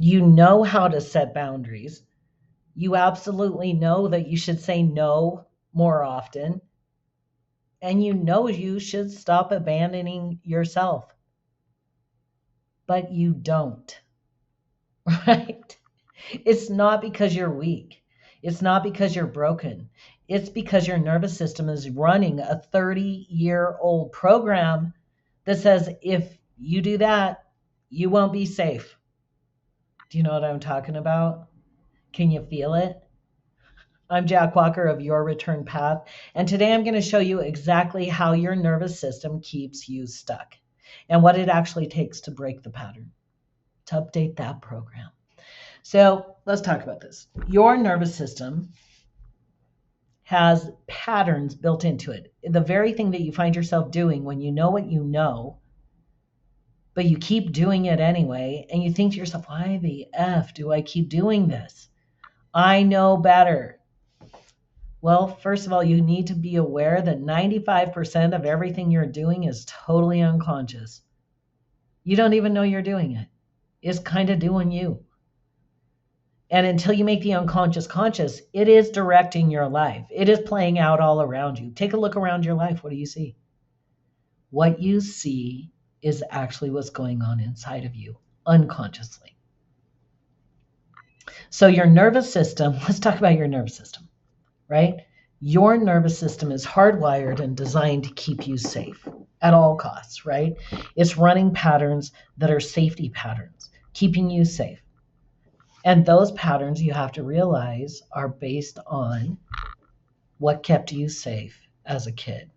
You know how to set boundaries. You absolutely know that you should say no more often. And you know you should stop abandoning yourself, but you don't, right? It's not because you're weak. It's not because you're broken. It's because your nervous system is running a 30-year-old program that says if you do that, you won't be safe. Do you know what I'm talking about? Can you feel it? I'm Jack Walker of Your Return Path, and today I'm going to show you exactly how your nervous system keeps you stuck and what it actually takes to break the pattern, to update that program. So let's talk about this. Your nervous system has patterns built into it. The very thing that you find yourself doing when you know what you know, but you keep doing it anyway, and you think to yourself, why the F do I keep doing this? I know better. Well, first of all, you need to be aware that 95% of everything you're doing is totally unconscious. You don't even know you're doing it. It's kind of doing you. And until you make the unconscious conscious, it is directing your life. It is playing out all around you. Take a look around your life. What do you see? What you see is actually what's going on inside of you unconsciously. So your nervous system, let's talk about your nervous system, right? Your nervous system is hardwired and designed to keep you safe at all costs, right? It's running patterns that are safety patterns, keeping you safe. And those patterns, you have to realize, are based on what kept you safe as a kid,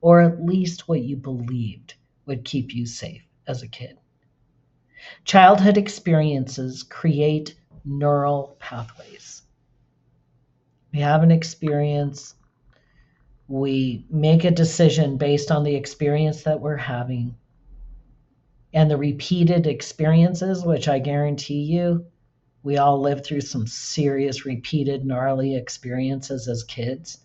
or at least what you believed would keep you safe as a kid. Childhood experiences create neural pathways. We have an experience, we make a decision based on the experience that we're having, and the repeated experiences, which I guarantee you, we all lived through some serious, repeated, gnarly experiences as kids.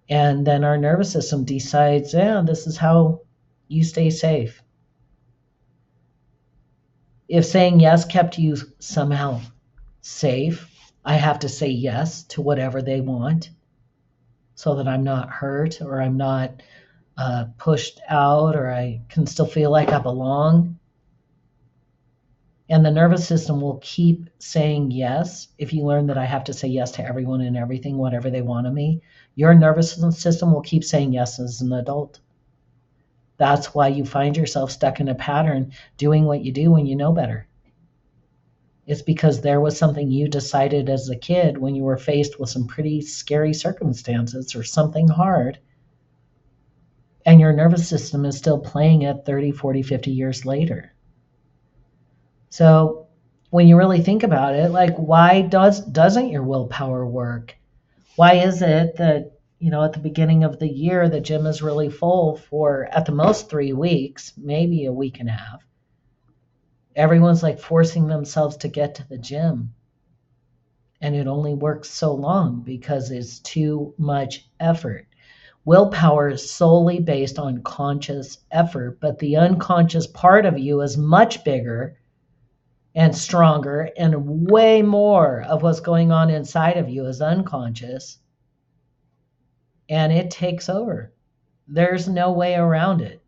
And then our nervous system decides, yeah, this is how you stay safe. If saying yes kept you somehow safe, I have to say yes to whatever they want so that I'm not hurt or I'm not pushed out or I can still feel like I belong. And the nervous system will keep saying yes. If you learn that I have to say yes to everyone and everything, whatever they want of me, your nervous system will keep saying yes as an adult. That's why you find yourself stuck in a pattern doing what you do when you know better. It's because there was something you decided as a kid when you were faced with some pretty scary circumstances or something hard, and your nervous system is still playing it 30, 40, 50 years later. So when you really think about it, like, why doesn't your willpower work? Why is it that, at the beginning of the year, the gym is really full for at the most 3 weeks, maybe a week and a half? Everyone's like forcing themselves to get to the gym. And it only works so long because it's too much effort. Willpower is solely based on conscious effort, but the unconscious part of you is much bigger and stronger, and way more of what's going on inside of you is unconscious, and it takes over. There's no way around it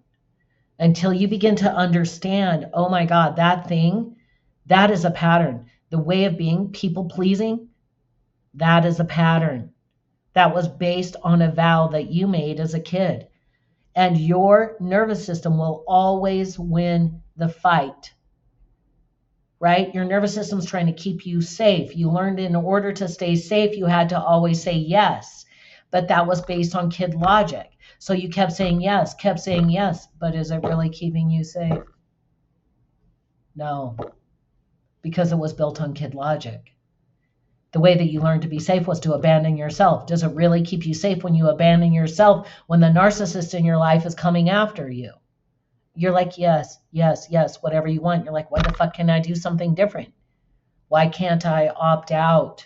until you begin to understand, oh my God, that thing, that is a pattern. The way of being people pleasing, that is a pattern that was based on a vow that you made as a kid. And your nervous system will always win the fight. Right? Your nervous system's trying to keep you safe. You learned in order to stay safe, you had to always say yes. But that was based on kid logic. So you kept saying yes. But is it really keeping you safe? No, because it was built on kid logic. The way that you learned to be safe was to abandon yourself. Does it really keep you safe when you abandon yourself when the narcissist in your life is coming after you? You're like, yes, whatever you want. You're like, why the fuck can I do something different? Why can't I opt out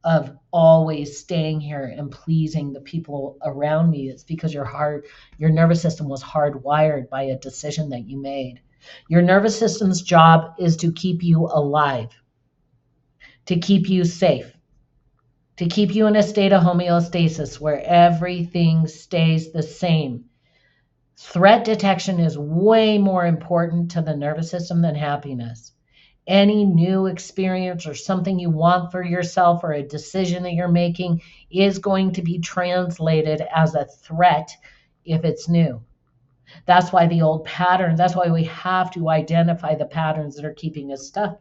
of always staying here and pleasing the people around me? It's because your nervous system was hardwired by a decision that you made. Your nervous system's job is to keep you alive, to keep you safe, to keep you in a state of homeostasis where everything stays the same. Threat detection is way more important to the nervous system than happiness. Any new experience or something you want for yourself or a decision that you're making is going to be translated as a threat if it's new. That's why the old patterns, that's why we have to identify the patterns that are keeping us stuck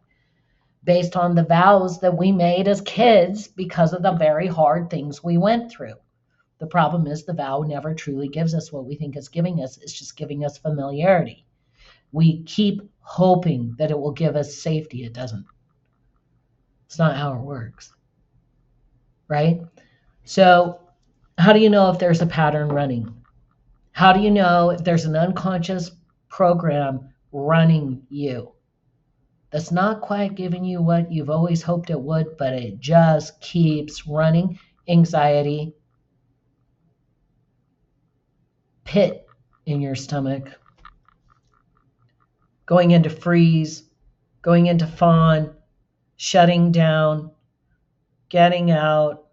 based on the vows that we made as kids because of the very hard things we went through. The problem is the vow never truly gives us what we think it's giving us. It's just giving us familiarity. We keep hoping that it will give us safety. It doesn't. It's not how it works, right? So, how do you know if there's a pattern running? How do you know if there's an unconscious program running you that's not quite giving you what you've always hoped it would, but it just keeps running? Anxiety, pit in your stomach, going into freeze, going into fawn, shutting down, getting out,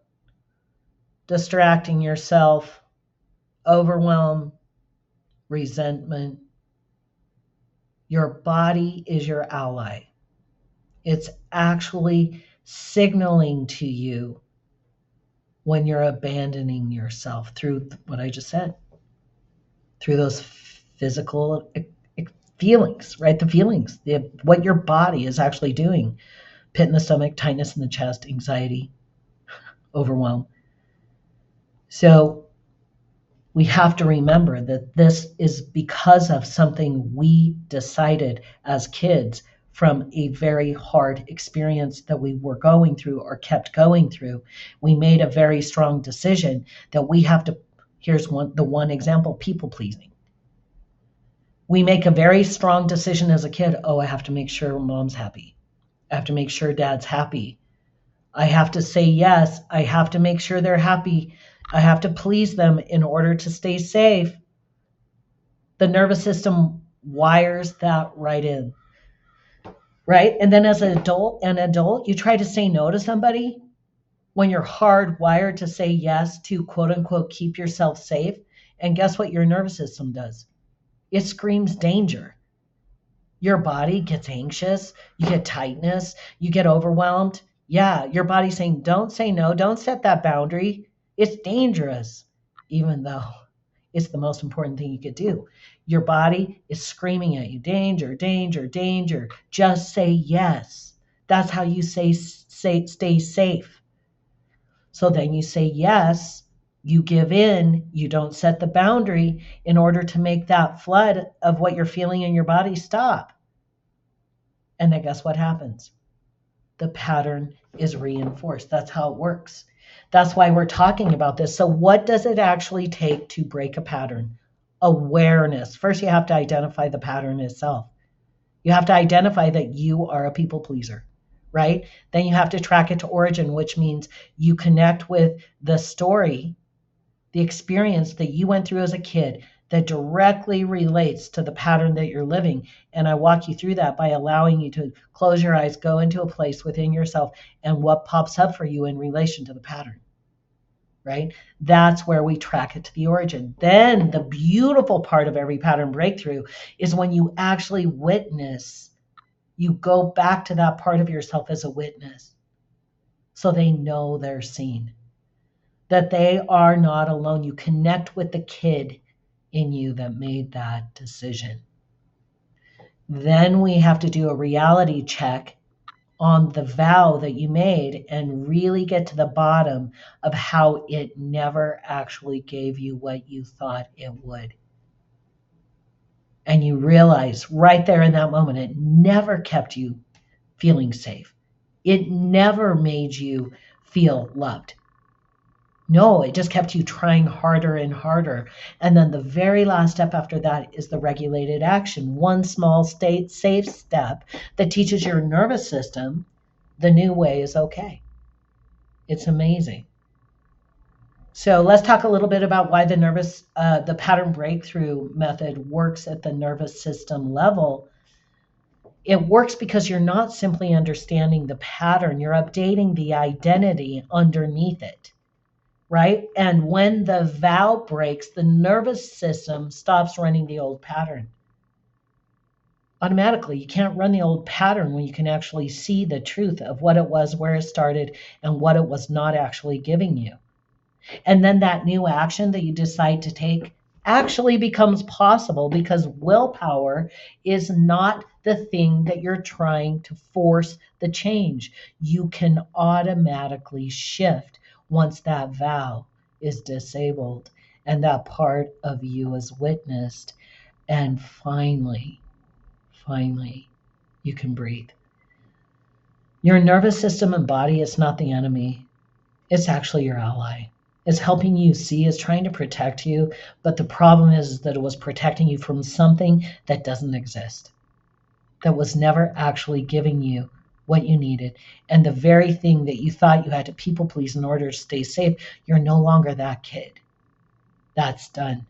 distracting yourself, overwhelm, resentment. Your body is your ally. It's actually signaling to you when you're abandoning yourself through what I just said, through those physical feelings, right? The feelings, what your body is actually doing. Pit in the stomach, tightness in the chest, anxiety, overwhelm. So we have to remember that this is because of something we decided as kids from a very hard experience that we were going through or kept going through. We made a very strong decision that we have to, here's the one example, people pleasing. We make a very strong decision as a kid. Oh, I have to make sure mom's happy. I have to make sure dad's happy. I have to say yes. I have to make sure they're happy. I have to please them in order to stay safe. The nervous system wires that right in, right? And then as an adult, you try to say no to somebody when you're hardwired to say yes to quote unquote keep yourself safe. And guess what your nervous system does? It screams danger. Your body gets anxious, you get tightness, you get overwhelmed. Yeah, your body's saying, don't say no, don't set that boundary. It's dangerous, even though it's the most important thing you could do. Your body is screaming at you, danger, danger, danger. Just say yes. That's how you stay safe. So then you say yes, you give in, you don't set the boundary in order to make that flood of what you're feeling in your body stop. And then guess what happens? The pattern is reinforced. That's how it works. That's why we're talking about this. So what does it actually take to break a pattern? Awareness. First, you have to identify the pattern itself. You have to identify that you are a people pleaser, right? Then you have to track it to origin, which means you connect with the story, the experience that you went through as a kid that directly relates to the pattern that you're living. And I walk you through that by allowing you to close your eyes, go into a place within yourself, and what pops up for you in relation to the pattern, right? That's where we track it to the origin. Then the beautiful part of every pattern breakthrough is when you actually witness, you go back to that part of yourself as a witness so they know they're seen, that they are not alone. You connect with the kid in you that made that decision. Then we have to do a reality check on the vow that you made and really get to the bottom of how it never actually gave you what you thought it would. And you realize right there in that moment, it never kept you feeling safe. It never made you feel loved. No, it just kept you trying harder and harder. And then the very last step after that is the regulated action. One small safe step that teaches your nervous system the new way is okay. It's amazing. So let's talk a little bit about why the pattern breakthrough method works at the nervous system level It works because you're not simply understanding the pattern, you're updating the identity underneath it, right? And when the vow breaks, the nervous system stops running the old pattern. Automatically, you can't run the old pattern when you can actually see the truth of what it was, where it started, and what it was not actually giving you. And then that new action that you decide to take actually becomes possible because willpower is not the thing that you're trying to force the change. You can automatically shift once that vow is disabled and that part of you is witnessed. And finally, you can breathe. Your nervous system and body is not the enemy. It's actually your ally. It's helping you see, it's trying to protect you, but the problem is that it was protecting you from something that doesn't exist, that was never actually giving you what you needed. And the very thing that you thought you had to people please in order to stay safe, you're no longer that kid. That's done.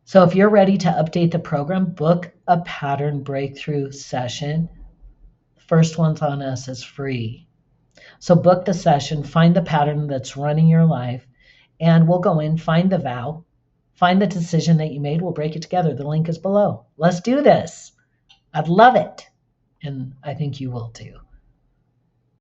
So if you're ready to update the program, book a pattern breakthrough session. First one's on us is free. So book the session, find the pattern that's running your life, and we'll go in, find the vow, find the decision that you made. We'll break it together. The link is below. Let's do this. I'd love it. And I think you will too.